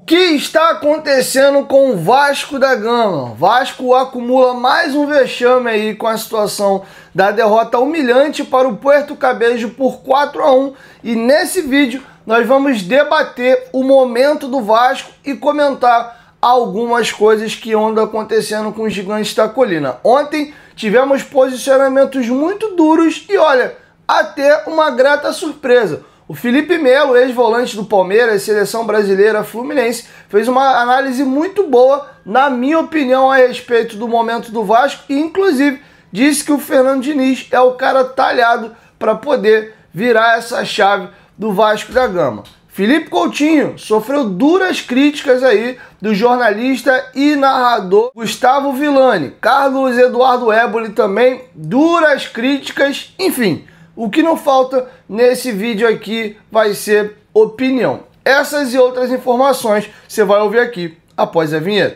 O que está acontecendo com o Vasco da Gama? O Vasco acumula mais um vexame aí com a situação da derrota humilhante para o Puerto Cabello por 4-1 e nesse vídeo nós vamos debater o momento do Vasco e comentar algumas coisas que andam acontecendo com os gigantes da colina. Ontem tivemos posicionamentos muito duros e olha, até uma grata surpresa. O Felipe Melo, ex-volante do Palmeiras, seleção brasileira Fluminense, fez uma análise muito boa, na minha opinião, a respeito do momento do Vasco e, inclusive, disse que o Fernando Diniz é o cara talhado para poder virar essa chave do Vasco da Gama. Felipe Coutinho sofreu duras críticas aí do jornalista e narrador Gustavo Villani. Carlos Eduardo Éboli também, duras críticas, enfim. O que não falta nesse vídeo aqui vai ser opinião. Essas e outras informações você vai ouvir aqui após a vinheta.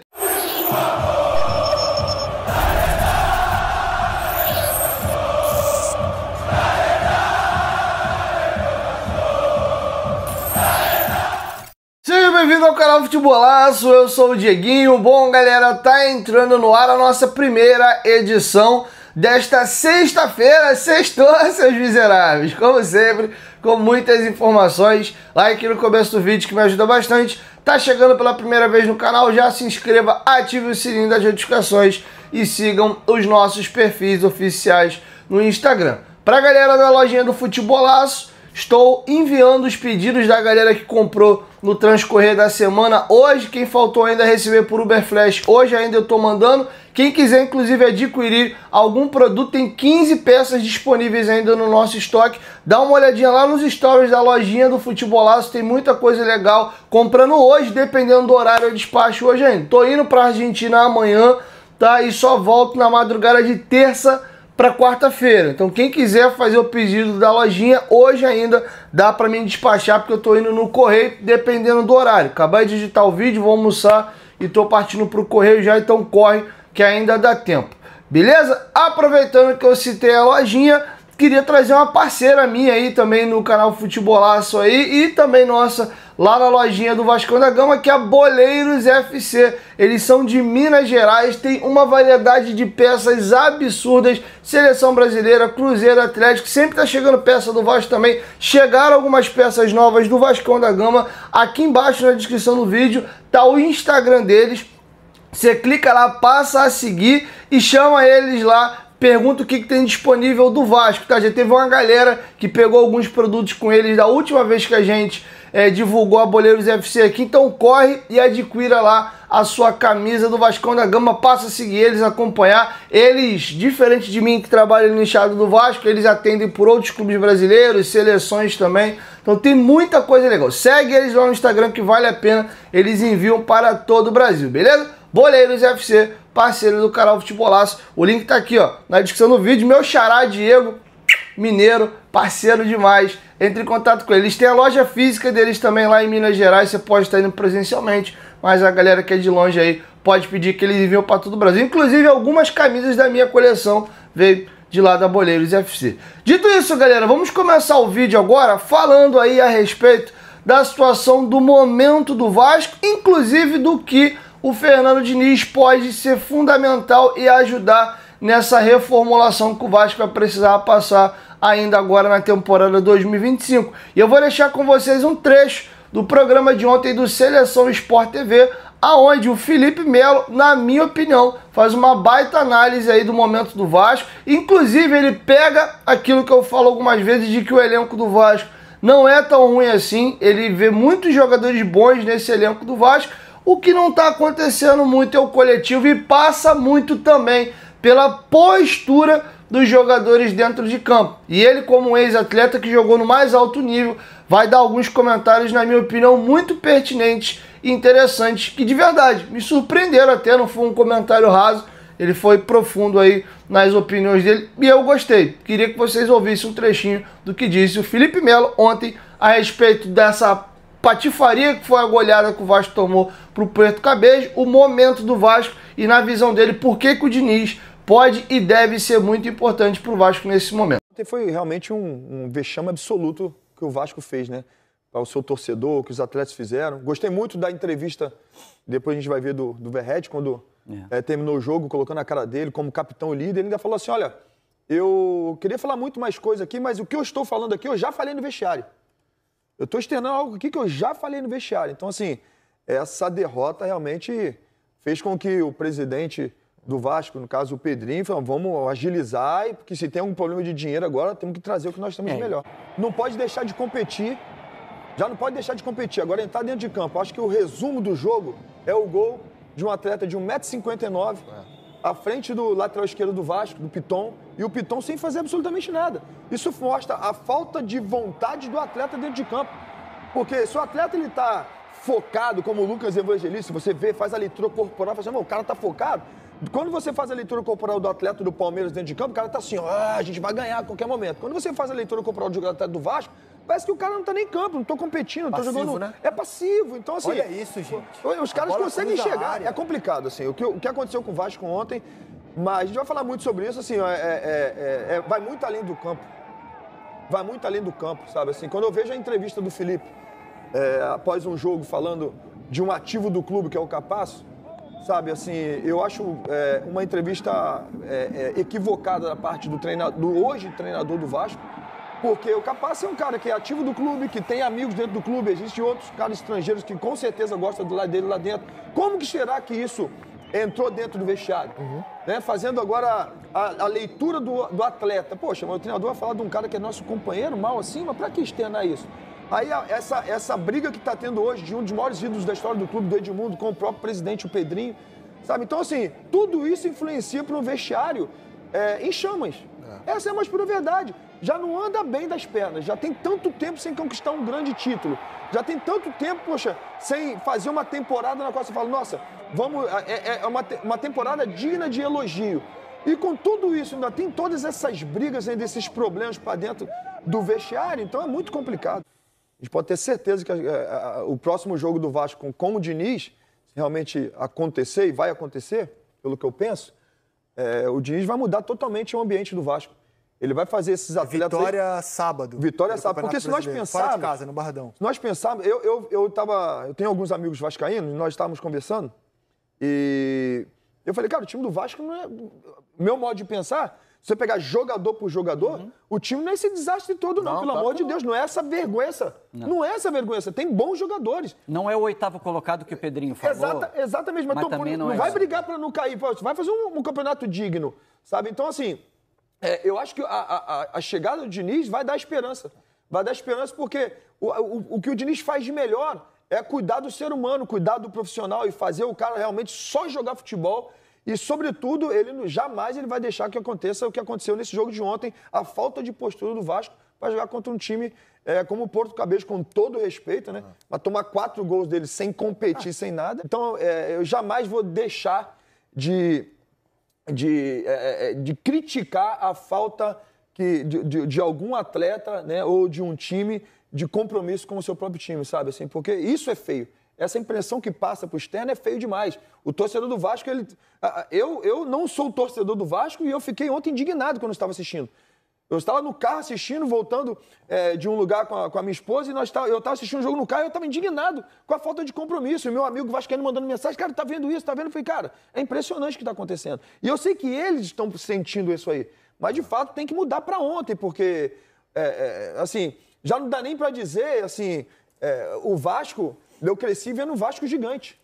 Seja bem-vindo ao canal Futebolaço, eu sou o Dieguinho. Bom, galera, tá entrando no ar a nossa primeira edição desta sexta-feira. Sextou, seus miseráveis, como sempre, com muitas informações. Like no começo do vídeo que me ajuda bastante. Tá chegando pela primeira vez no canal, já se inscreva, ative o sininho das notificações e sigam os nossos perfis oficiais no Instagram. Pra galera da lojinha do Futebolaço, estou enviando os pedidos da galera que comprou no transcorrer da semana. Hoje, quem faltou ainda receber por Uber Flash, hoje ainda eu estou mandando. Quem quiser, inclusive, adquirir algum produto, tem 15 peças disponíveis ainda no nosso estoque. Dá uma olhadinha lá nos stories da lojinha do Futebolaço, tem muita coisa legal. Comprando hoje, dependendo do horário, eu despacho hoje ainda. Tô indo para a Argentina amanhã, tá? E só volto na madrugada de terça para quarta-feira. Então quem quiser fazer o pedido da lojinha, hoje ainda dá para mim despachar, porque eu tô indo no correio, dependendo do horário. Acabei de digitar o vídeo, vou almoçar e tô partindo pro correio já, então corre que ainda dá tempo. Beleza? Aproveitando que eu citei a lojinha, queria trazer uma parceira minha aí também no canal Futebolaço aí e também nossa lá na lojinha do Vascão da Gama, que é a Boleiros FC. Eles são de Minas Gerais, tem uma variedade de peças absurdas, seleção brasileira, Cruzeiro, Atlético, sempre tá chegando peça do Vasco também. Chegaram algumas peças novas do Vascão da Gama. Aqui embaixo na descrição do vídeo tá o Instagram deles. Você clica lá, passa a seguir e chama eles lá. Pergunta o que tem disponível do Vasco, tá? Já teve uma galera que pegou alguns produtos com eles da última vez que a gente divulgou a Boleiros FC aqui. Então corre e adquira lá a sua camisa do Vascão da Gama. Passa a seguir eles, acompanhar. Eles, diferente de mim que trabalho no nichado do Vasco, eles atendem por outros clubes brasileiros, seleções também. Então tem muita coisa legal. Segue eles lá no Instagram que vale a pena. Eles enviam para todo o Brasil, beleza? Boleiros FC, parceiro do canal Futebolaço. O link tá aqui, ó, na descrição do vídeo. Meu xará Diego, mineiro, parceiro demais. Entre em contato com eles. Eles têm a loja física deles também lá em Minas Gerais. Você pode estar indo presencialmente, mas a galera que é de longe aí pode pedir que eles enviam para todo o Brasil. Inclusive algumas camisas da minha coleção veio de lá da Boleiros FC. Dito isso, galera, vamos começar o vídeo agora falando aí a respeito da situação do momento do Vasco, inclusive do que o Fernando Diniz pode ser fundamental e ajudar nessa reformulação que o Vasco vai precisar passar ainda agora na temporada 2025. E eu vou deixar com vocês um trecho do programa de ontem do Seleção Sport TV, aonde o Felipe Melo, na minha opinião, faz uma baita análise aí do momento do Vasco. Inclusive ele pega aquilo que eu falo algumas vezes de que o elenco do Vasco não é tão ruim assim. Ele vê muitos jogadores bons nesse elenco do Vasco. O que não está acontecendo muito é o coletivo e passa muito também pela postura dos jogadores dentro de campo. E ele, como um ex-atleta que jogou no mais alto nível, vai dar alguns comentários, na minha opinião, muito pertinentes e interessantes, que de verdade me surpreenderam até, não foi um comentário raso, ele foi profundo aí nas opiniões dele e eu gostei. Queria que vocês ouvissem um trechinho do que disse o Felipe Melo ontem a respeito dessa patifaria que foi a goleada que o Vasco tomou para o Puerto Cabello, o momento do Vasco e, na visão dele, por que o Diniz pode e deve ser muito importante para o Vasco nesse momento. Foi realmente um vexame absoluto que o Vasco fez, né? para o seu torcedor, o que os atletas fizeram. Gostei muito da entrevista, depois a gente vai ver do Verratti, quando terminou o jogo, colocando a cara dele como capitão e líder. Ele ainda falou assim, olha, eu queria falar muito mais coisa aqui, mas o que eu estou falando aqui, eu já falei no vestiário. Eu estou externando algo aqui que eu já falei no vestiário. Então, assim, essa derrota realmente fez com que o presidente do Vasco, no caso o Pedrinho, falou, vamos agilizar, porque se tem algum problema de dinheiro agora, temos que trazer o que nós temos de melhor. Não pode deixar de competir, já não pode deixar de competir. Agora, entrar dentro de campo. Acho que o resumo do jogo é o gol de um atleta de 1,59 m, à frente do lateral esquerdo do Vasco, do Piton, e o Piton sem fazer absolutamente nada. Isso mostra a falta de vontade do atleta dentro de campo. Porque se o atleta está focado, como o Lucas Evangelista, você vê, faz a leitura corporal, fala assim, o cara está focado. Quando você faz a leitura corporal do atleta do Palmeiras dentro de campo, o cara está assim, a gente vai ganhar a qualquer momento. Quando você faz a leitura corporal do atleta do Vasco, parece que o cara não está nem em campo, não estou competindo, não estou jogando. Né? É passivo. Então, assim. Olha isso, gente. Os caras conseguem enxergar. É complicado, assim. O que aconteceu com o Vasco ontem, mas a gente vai falar muito sobre isso, assim, vai muito além do campo. Vai muito além do campo, sabe? Assim, quando eu vejo a entrevista do Felipe, após um jogo, falando de um ativo do clube, que é o Capasso, sabe, assim, eu acho uma entrevista equivocada da parte do hoje treinador do Vasco, porque o Capasso é um cara que é ativo do clube, que tem amigos dentro do clube, existem outros caras estrangeiros que com certeza gostam do lado dele lá dentro. Como que será que isso entrou dentro do vestiário? Né? Fazendo agora a leitura do atleta. Poxa, mas o treinador vai falar de um cara que é nosso companheiro, mal assim, mas pra que externar isso? Aí essa briga que está tendo hoje de um dos maiores ídolos da história do clube, do Edmundo, com o próprio presidente, o Pedrinho, sabe? Então, assim, tudo isso influencia para um vestiário em chamas. Essa é a mais pura verdade. Já não anda bem das pernas, já tem tanto tempo sem conquistar um grande título, já tem tanto tempo, poxa, sem fazer uma temporada na qual você fala, nossa, uma temporada digna de elogio. E com tudo isso, ainda tem todas essas brigas, ainda esses problemas para dentro do vestiário, então é muito complicado. A gente pode ter certeza que o próximo jogo do Vasco com o Diniz, se realmente acontecer, e vai acontecer, pelo que eu penso, o Diniz vai mudar totalmente o ambiente do Vasco. Ele vai fazer esses atletas... Vitória sábado. Vitória sábado. Porque se nós pensarmos... Fora de casa, no Barradão. Se nós pensarmos... Eu tenho alguns amigos vascaínos, nós estávamos conversando, e eu falei, cara, o time do Vasco não é... Meu modo de pensar... Se você pegar jogador por jogador, o time não é esse desastre todo, não. Pelo amor de Deus, não é essa vergonha. Não é essa vergonha. Tem bons jogadores. Não é o 8º colocado que o Pedrinho falou. Exatamente, mas também não vai brigar para não cair. Você vai fazer um campeonato digno, sabe? Então, assim, eu acho que a chegada do Diniz vai dar esperança. Vai dar esperança porque o que o Diniz faz de melhor é cuidar do ser humano, cuidar do profissional e fazer o cara realmente só jogar futebol. E, sobretudo, jamais ele vai deixar que aconteça o que aconteceu nesse jogo de ontem, a falta de postura do Vasco para jogar contra um time como o Porto Cabelo, com todo respeito, né? Mas tomar 4 gols dele sem competir, sem nada. Então, eu jamais vou deixar de criticar a falta de algum atleta, né, ou de um time de compromisso com o seu próprio time, sabe? Assim, porque isso é feio. Essa impressão que passa para o externo é feio demais. O torcedor do Vasco, eu não sou torcedor do Vasco e eu fiquei ontem indignado quando eu estava assistindo. Eu estava no carro assistindo, voltando de um lugar com a minha esposa, e eu estava assistindo um jogo no carro e eu estava indignado com a falta de compromisso. E meu amigo vascaíno mandando mensagem, cara, tá vendo isso, tá vendo? Eu falei, cara, é impressionante o que está acontecendo. E eu sei que eles estão sentindo isso aí, mas de fato tem que mudar para ontem, porque, assim, já não dá nem para dizer, assim, o Vasco... Eu cresci vendo o Vasco gigante.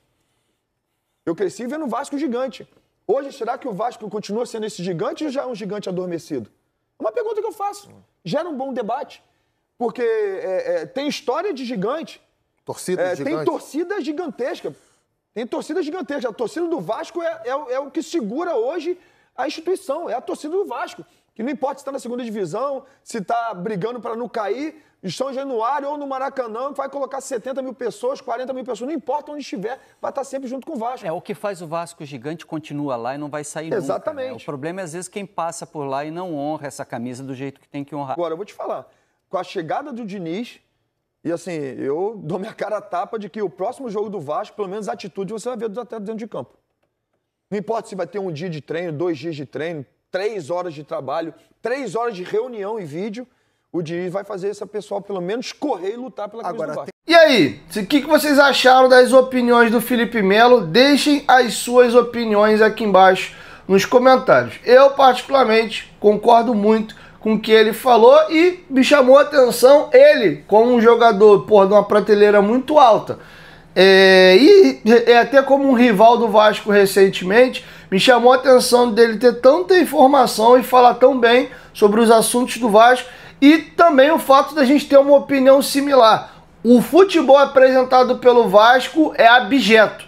Hoje, será que o Vasco continua sendo esse gigante ou já é um gigante adormecido? É uma pergunta que eu faço. Gera um bom debate. Porque tem história de gigante. Tem torcida gigantesca. A torcida do Vasco é o que segura hoje a instituição. É a torcida do Vasco. Que não importa se está na segunda divisão, se está brigando para não cair, em São Januário ou no Maracanã, vai colocar 70 mil pessoas, 40 mil pessoas, não importa onde estiver, vai estar sempre junto com o Vasco. O que faz o Vasco gigante continua lá e não vai sair nunca. Exatamente. Né? O problema é, às vezes, quem passa por lá e não honra essa camisa do jeito que tem que honrar. Agora, eu vou te falar, com a chegada do Diniz, e assim, eu dou minha cara a tapa de que o próximo jogo do Vasco, pelo menos a atitude, você vai ver dos atletas dentro de campo. Não importa se vai ter um dia de treino, 2 dias de treino, 3 horas de trabalho, 3 horas de reunião e vídeo, o Diniz vai fazer esse pessoal pelo menos correr e lutar pela camisa do Vasco. E aí, o que vocês acharam das opiniões do Felipe Melo? Deixem as suas opiniões aqui embaixo nos comentários. Eu, particularmente, concordo muito com o que ele falou e me chamou a atenção ele, como um jogador, de uma prateleira muito alta. E até como um rival do Vasco recentemente, me chamou a atenção dele ter tanta informação e falar tão bem sobre os assuntos do Vasco e também o fato da gente ter uma opinião similar. O futebol apresentado pelo Vasco é abjeto,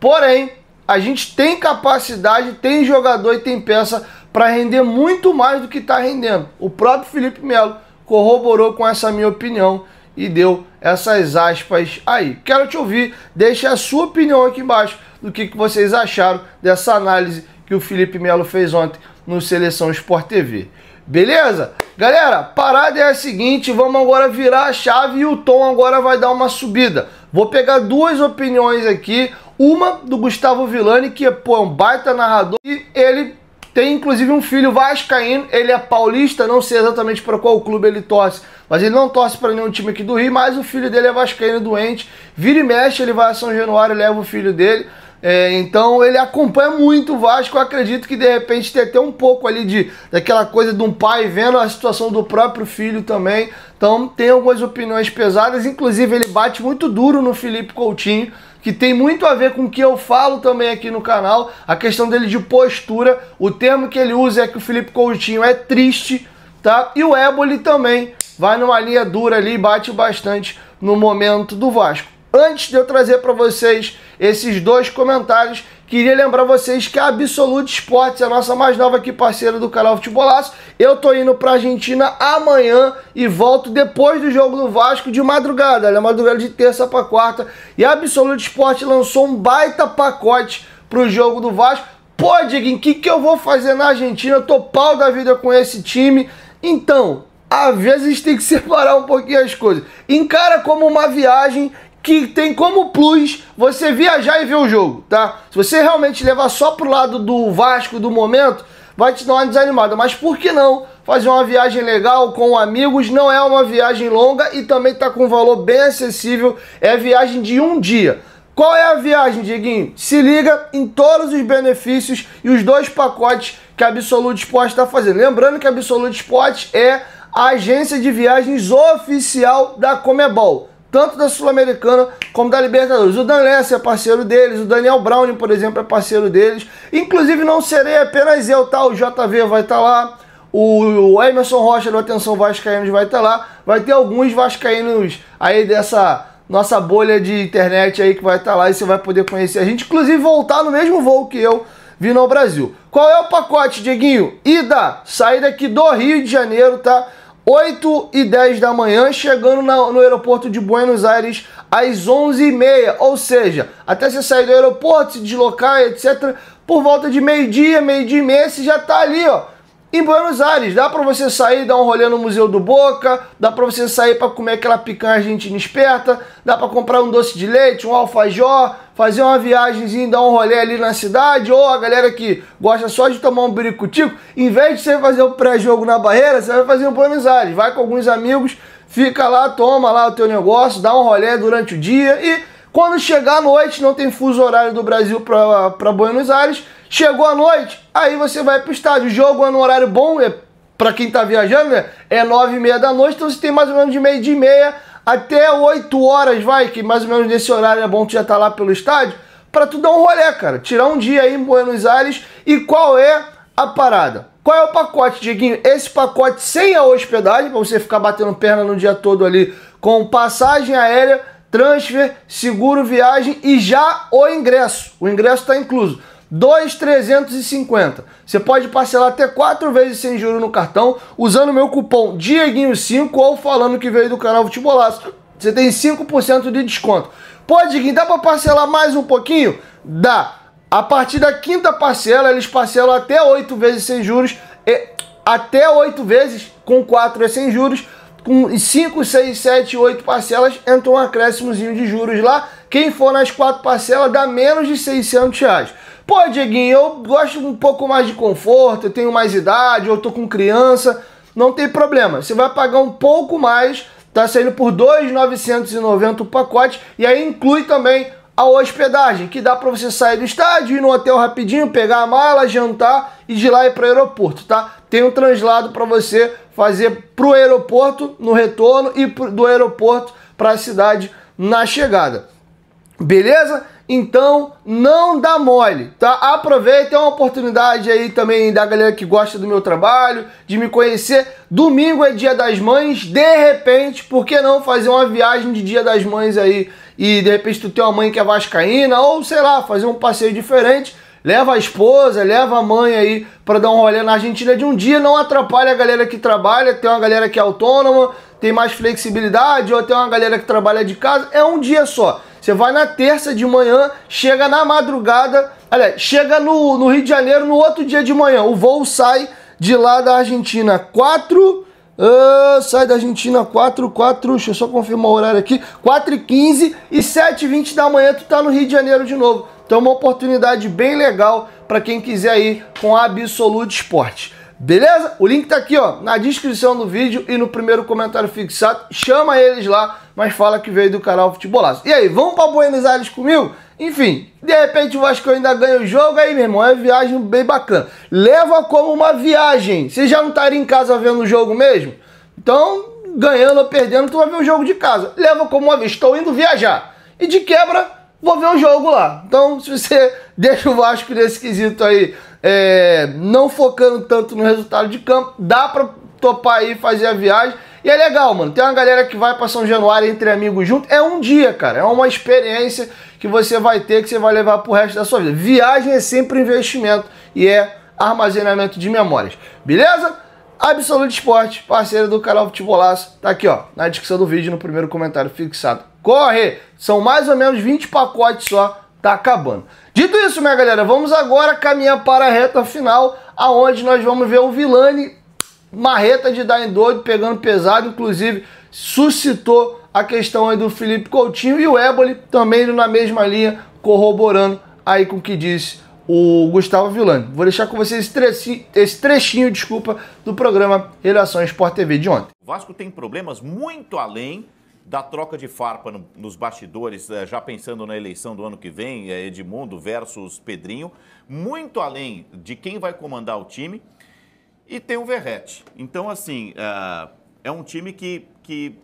porém a gente tem capacidade, tem jogador e tem peça para render muito mais do que está rendendo. O próprio Felipe Melo corroborou com essa minha opinião e deu essas aspas aí. Quero te ouvir, deixe a sua opinião aqui embaixo do que vocês acharam dessa análise que o Felipe Melo fez ontem no Seleção Sport TV. Beleza? Galera, a parada é a seguinte, vamos agora virar a chave e o tom agora vai dar uma subida. Vou pegar duas opiniões aqui, uma do Gustavo Villani, que é um baita narrador, e ele tem inclusive um filho vascaíno, ele é paulista, não sei exatamente para qual clube ele torce, mas ele não torce para nenhum time aqui do Rio, mas o filho dele é vascaíno doente, vira e mexe, ele vai a São Januário e leva o filho dele. Então ele acompanha muito o Vasco. Eu acredito que de repente tem até um pouco ali daquela coisa de um pai vendo a situação do próprio filho também. Então tem algumas opiniões pesadas, inclusive ele bate muito duro no Felipe Coutinho, que tem muito a ver com o que eu falo também aqui no canal, a questão dele de postura. O termo que ele usa é que o Felipe Coutinho é triste, tá? E o Éboli também vai numa linha dura ali e bate bastante no momento do Vasco. Antes de eu trazer para vocês esses dois comentários, queria lembrar vocês que a Absolute Sports é a nossa mais nova aqui parceira do canal Futebolaço. Eu tô indo pra Argentina amanhã e volto depois do jogo do Vasco de madrugada. É madrugada de terça para quarta. E a Absolute Sports lançou um baita pacote pro jogo do Vasco. Pô, Diguinho, o que eu vou fazer na Argentina? Eu tô pau da vida com esse time. Então, às vezes a gente tem que separar um pouquinho as coisas. Encara como uma viagem que tem como plus você viajar e ver o jogo, tá? Se você realmente levar só pro lado do Vasco do momento, vai te dar uma desanimada. Mas por que não fazer uma viagem legal com amigos? Não é uma viagem longa e também tá com um valor bem acessível. É viagem de um dia. Qual é a viagem, Dieguinho? Se liga em todos os benefícios e os dois pacotes que a Absolute Sport está fazendo. Lembrando que a Absolute Sport é a agência de viagens oficial da Conmebol, tanto da Sul-Americana como da Libertadores. O Dan Lessa é parceiro deles, o Daniel Browning, por exemplo, é parceiro deles. Inclusive não serei apenas eu, tá? O JV vai estar lá, o Emerson Rocha do Atenção Vascaínos vai estar lá, vai ter alguns vascaínos aí dessa nossa bolha de internet aí que vai estar lá e você vai poder conhecer a gente, inclusive voltar no mesmo voo que eu vindo ao Brasil. Qual é o pacote, Dieguinho? Ida, saída aqui do Rio de Janeiro, tá? 8h10 da manhã, chegando no aeroporto de Buenos Aires às 11h30, ou seja, até você sair do aeroporto, se deslocar, etc., por volta de meio-dia, meio-dia e meia, você já tá ali, ó, em Buenos Aires. Dá pra você sair, dar um rolê no Museu do Boca, dá pra você sair pra comer aquela picanha argentina esperta, dá pra comprar um doce de leite, um alfajor, fazer uma viagemzinha, dar um rolê ali na cidade, ou a galera que gosta só de tomar um biricutico, em vez de você fazer o pré-jogo na Barreira, você vai fazer em Buenos Aires, vai com alguns amigos, fica lá, toma lá o teu negócio, dá um rolê durante o dia e quando chegar à noite, não tem fuso horário do Brasil para Buenos Aires, chegou a noite, aí você vai pro estádio. O jogo é no horário bom, para quem tá viajando, né? É 9h30 da noite, então você tem mais ou menos de meio-dia e meia até 8 horas, vai, que mais ou menos nesse horário é bom tu já tá lá pelo estádio, para tu dar um rolê, cara. Tirar um dia aí em Buenos Aires. E qual é a parada? Qual é o pacote, Dieguinho? Esse pacote sem a hospedagem, para você ficar batendo perna no dia todo ali, com passagem aérea, transfer, seguro viagem e já o ingresso. O ingresso está incluso. 2.350. Você pode parcelar até 4 vezes sem juros no cartão, usando o meu cupom Dieguinho5 ou falando que veio do canal Futebolaço. Você tem 5% de desconto. Pô, Dieguinho, dá para parcelar mais um pouquinho? Dá. A partir da quinta parcela, eles parcelam até 8 vezes sem juros, até 8 vezes com 4 é sem juros, com 5, 6, 7, 8 parcelas, entra um acréscimozinho de juros lá. Quem for nas 4 parcelas dá menos de R$600. Pô, Dieguinho, eu gosto um pouco mais de conforto, eu tenho mais idade, eu tô com criança, não tem problema. Você vai pagar um pouco mais, tá saindo por R$ 2.990 o pacote, e aí inclui também a hospedagem, que dá para você sair do estádio, ir no hotel rapidinho, pegar a mala, jantar e de lá ir para o aeroporto, tá? Tem um translado para você fazer pro aeroporto no retorno e do aeroporto para a cidade na chegada. Beleza? Então não dá mole, tá? Aproveita, é uma oportunidade aí também da galera que gosta do meu trabalho, de me conhecer. Domingo é Dia das Mães, de repente, por que não fazer uma viagem de Dia das Mães aí? E de repente tu tem uma mãe que é vascaína, ou sei lá, fazer um passeio diferente. Leva a esposa, leva a mãe aí para dar um rolê na Argentina de um dia, não atrapalha a galera que trabalha, tem uma galera que é autônoma, tem mais flexibilidade, ou tem uma galera que trabalha de casa, é um dia só. Você vai na terça de manhã, chega na madrugada, aliás, chega no Rio de Janeiro no outro dia de manhã. O voo sai de lá da Argentina 4, sai da Argentina 4, deixa eu só confirmar o horário aqui, 4h15 e 7h20 da manhã tu tá no Rio de Janeiro de novo. Então uma oportunidade bem legal para quem quiser ir com a Absolute Sport. Beleza? O link tá aqui, ó, na descrição do vídeo e no primeiro comentário fixado. Chama eles lá, mas fala que veio do canal Futebolaço. E aí, vamos para Buenos Aires comigo? Enfim, de repente o Vasco ainda ganha o jogo, aí, meu irmão, é uma viagem bem bacana. Leva como uma viagem. Você já não estaria em casa vendo o jogo mesmo? Então, ganhando ou perdendo, tu vai ver o jogo de casa. Leva como uma vez, estou indo viajar. E de quebra, vou ver o jogo lá. Então, se você deixa o Vasco nesse quesito aí, não focando tanto no resultado de campo, dá pra topar aí, fazer a viagem. E é legal, mano. Tem uma galera que vai pra São Januário entre amigos junto. É um dia, cara. É uma experiência que você vai ter, que você vai levar pro resto da sua vida. Viagem é sempre investimento e é armazenamento de memórias. Beleza? Absolute Sport, parceiro do canal Futebolaço. Tá aqui, ó, na descrição do vídeo, no primeiro comentário fixado. Corre! São mais ou menos 20 pacotes só, tá acabando. Dito isso, minha galera, vamos agora caminhar para a reta final, aonde nós vamos ver o Vilani, marreta de dar em doido, pegando pesado, inclusive suscitou a questão aí do Felipe Coutinho, e o Éboli também indo na mesma linha, corroborando aí com o que disse o Gustavo Vilani. Vou deixar com vocês esse trechinho, do programa Relações Sport TV de ontem. O Vasco tem problemas muito além da troca de farpa nos bastidores, já pensando na eleição do ano que vem, Edmundo versus Pedrinho, muito além de quem vai comandar o time, e tem o Verratti. Então, assim, é um time que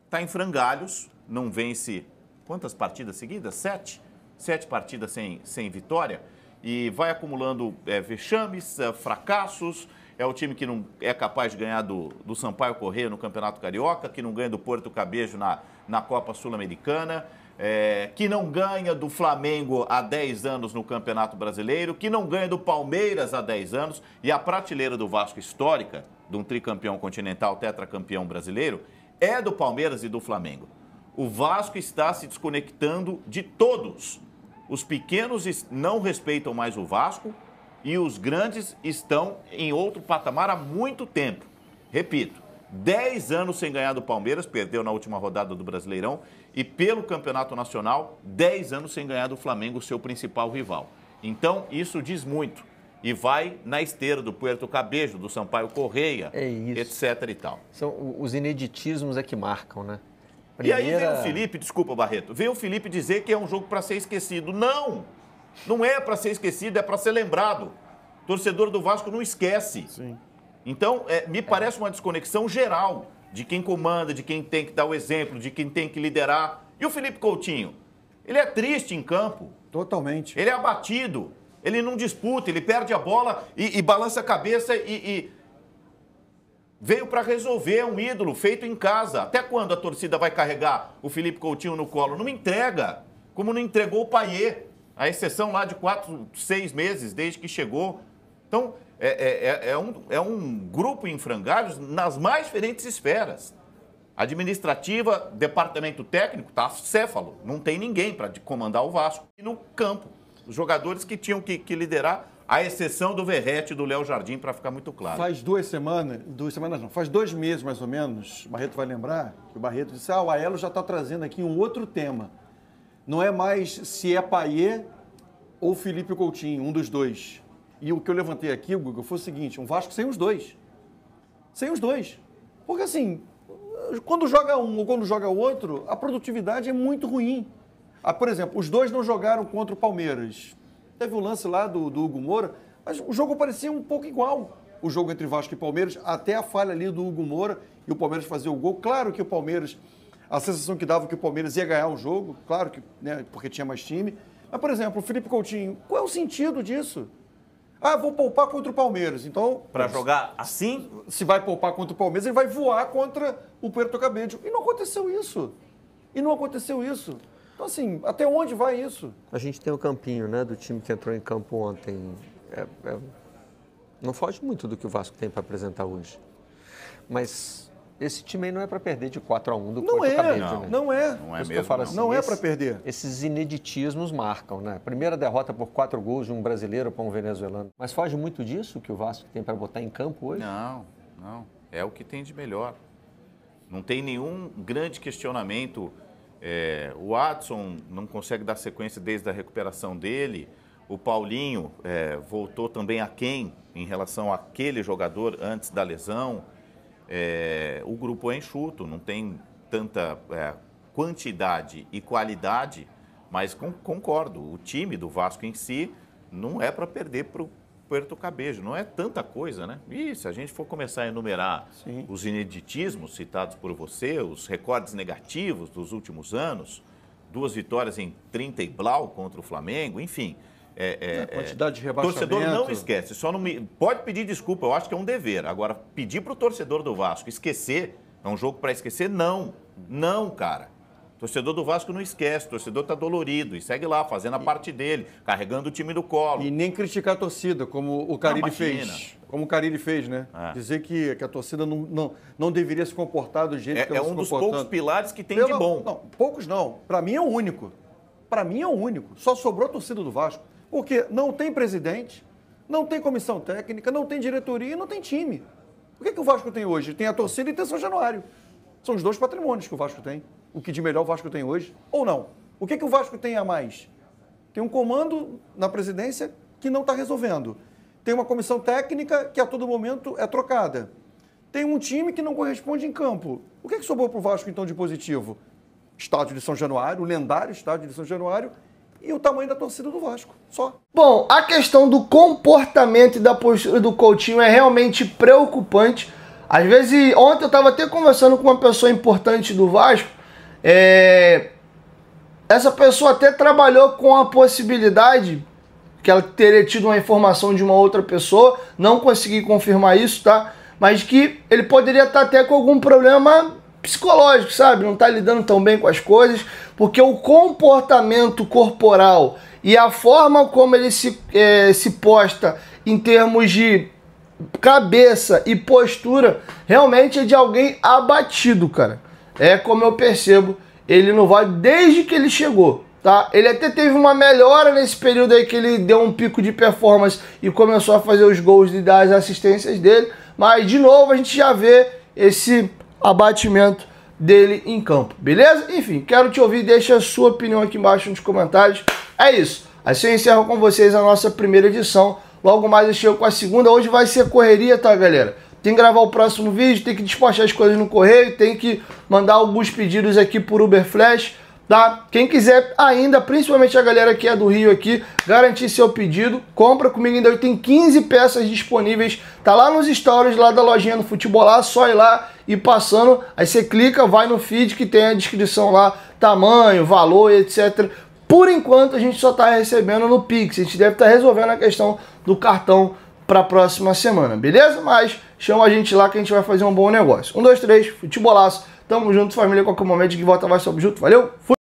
está em frangalhos, não vence quantas partidas seguidas? 7? 7 partidas sem vitória, e vai acumulando vexames, fracassos. É o time que não é capaz de ganhar do Sampaio Corrêa no Campeonato Carioca, que não ganha do Porto Cabejo na Copa Sul-Americana, que não ganha do Flamengo há 10 anos no Campeonato Brasileiro, que não ganha do Palmeiras há 10 anos, e a prateleira do Vasco histórica, de um tricampeão continental, tetracampeão brasileiro, é do Palmeiras e do Flamengo. O Vasco está se desconectando de todos. Os pequenos não respeitam mais o Vasco, e os grandes estão em outro patamar há muito tempo. Repito, 10 anos sem ganhar do Palmeiras, perdeu na última rodada do Brasileirão, e pelo Campeonato Nacional, 10 anos sem ganhar do Flamengo, seu principal rival. Então, isso diz muito. E vai na esteira do Puerto Cabejo, do Sampaio Corrêa, etc. e tal. São os ineditismos que marcam, né? E aí vem o Felipe, desculpa, Barreto, vem o Felipe dizer que é um jogo para ser esquecido. Não! Não é para ser esquecido, é para ser lembrado. O torcedor do Vasco não esquece. Sim. Então, me parece uma desconexão geral de quem comanda, de quem tem que dar o exemplo, de quem tem que liderar. E o Felipe Coutinho? Ele é triste em campo. Totalmente. Ele é abatido. Ele não disputa, ele perde a bola e balança a cabeça e veio para resolver, é um ídolo feito em casa. Até quando a torcida vai carregar o Felipe Coutinho no colo? Não entrega, como não entregou o Payet. A exceção lá de 4, 6 meses desde que chegou. Então, é um grupo em frangalhos nas mais diferentes esferas. Administrativa, departamento técnico, tá céfalo. Não tem ninguém para comandar o Vasco. E no campo, os jogadores que tinham que liderar, à exceção do Verratti e do Léo Jardim, para ficar muito claro. Faz 2 semanas não, faz 2 meses mais ou menos, o Barreto vai lembrar, que o Barreto disse, o Aelo já está trazendo aqui um outro tema. Não é mais se é Payet ou Felipe Coutinho, um dos dois. E o que eu levantei aqui, Guga, foi o seguinte, um Vasco sem os dois. Sem os dois. Porque assim, quando joga um ou quando joga o outro, a produtividade é muito ruim. Por exemplo, os dois não jogaram contra o Palmeiras. Teve o lance lá do Hugo Moura, mas o jogo parecia um pouco igual. O jogo entre Vasco e Palmeiras, até a falha ali do Hugo Moura e o Palmeiras fazer o gol. Claro que o Palmeiras, a sensação que dava que o Palmeiras ia ganhar o jogo, claro que, né, porque tinha mais time. Mas, por exemplo, o Felipe Coutinho, qual é o sentido disso? Vou poupar contra o Palmeiras. Então, para jogar assim? Se vai poupar contra o Palmeiras, ele vai voar contra o Puerto Cabello. E não aconteceu isso. Então, assim, até onde vai isso? A gente tem o campinho, né, do time que entrou em campo ontem. Não foge muito do que o Vasco tem para apresentar hoje. Mas esse time aí não é para perder de 4-1 do Puerto Cabello, né? Não é. Não é Isso que eu mesmo, falo não. assim, Não é para perder. Esses ineditismos marcam, né? Primeira derrota por 4 gols de um brasileiro para um venezuelano. Mas foge muito disso que o Vasco tem para botar em campo hoje? Não. É o que tem de melhor. Não tem nenhum grande questionamento. O Adson não consegue dar sequência desde a recuperação dele. O Paulinho voltou também aquém em relação àquele jogador antes da lesão. O grupo é enxuto, não tem tanta quantidade e qualidade, mas concordo, o time do Vasco em si não é para perder para o Puerto Cabello, não é tanta coisa, né? E se a gente for começar a enumerar os ineditismos citados por você, os recordes negativos dos últimos anos, 2 vitórias em 30 e blau contra o Flamengo, enfim... a quantidade de rebaixamento. Torcedor não esquece, só não pode pedir desculpa, eu acho que é um dever. Agora, pedir para o torcedor do Vasco esquecer, é um jogo para esquecer? Não, cara. O torcedor do Vasco não esquece, o torcedor está dolorido e segue lá, fazendo a parte dele, carregando o time do colo. E nem criticar a torcida, como o Carille fez. Como o Carille fez, né? Dizer que a torcida não deveria se comportar do jeito que ela se comportando. É um dos poucos pilares que tem de bom. Não, poucos não. Para mim é o único. Só sobrou a torcida do Vasco. Porque não tem presidente, não tem comissão técnica, não tem diretoria e não tem time. O que o Vasco tem hoje? Tem a torcida e tem São Januário. São os 2 patrimônios que o Vasco tem. O que de melhor o Vasco tem hoje, ou não? O que o Vasco tem a mais? Tem um comando na presidência que não está resolvendo. Tem uma comissão técnica que a todo momento é trocada. Tem um time que não corresponde em campo. O que sobrou para o Vasco, então, de positivo? Estádio de São Januário, o lendário estádio de São Januário, e o tamanho da torcida do Vasco, só. Bom, a questão do comportamento e da postura do Coutinho é realmente preocupante. Às vezes, ontem eu estava até conversando com uma pessoa importante do Vasco, essa pessoa até trabalhou com a possibilidade que ela teria tido uma informação de uma outra pessoa, não consegui confirmar isso, tá? Mas que ele poderia estar até com algum problema psicológico, sabe? Não tá lidando tão bem com as coisas, porque o comportamento corporal e a forma como ele se posta em termos de cabeça e postura realmente é de alguém abatido, cara. É como eu percebo ele no Vasco desde que ele chegou, tá? Ele até teve uma melhora nesse período aí que ele deu um pico de performance e começou a fazer os gols e dar as assistências dele, mas de novo a gente já vê esse abatimento dele em campo, beleza? Enfim, quero te ouvir, deixa a sua opinião aqui embaixo nos comentários. É isso, assim eu encerro com vocês a nossa primeira edição, logo mais eu chego com a segunda, hoje vai ser correria, tá galera? Tem que gravar o próximo vídeo, tem que despachar as coisas no correio, tem que mandar alguns pedidos aqui por Uber Flash, tá? Quem quiser ainda, principalmente a galera que é do Rio aqui, garantir seu pedido, compra comigo ainda, tem 15 peças disponíveis, tá lá nos stories lá da lojinha do Futebolaço, só ir lá e passando, aí você clica, vai no feed que tem a descrição lá, tamanho, valor, etc. Por enquanto a gente só tá recebendo no Pix, a gente deve estar resolvendo a questão do cartão para a próxima semana, beleza? Mas chama a gente lá que a gente vai fazer um bom negócio. 1, 2, 3, Futebolaço, tamo junto, família, qualquer momento que volta vai sobre junto, valeu? Fui!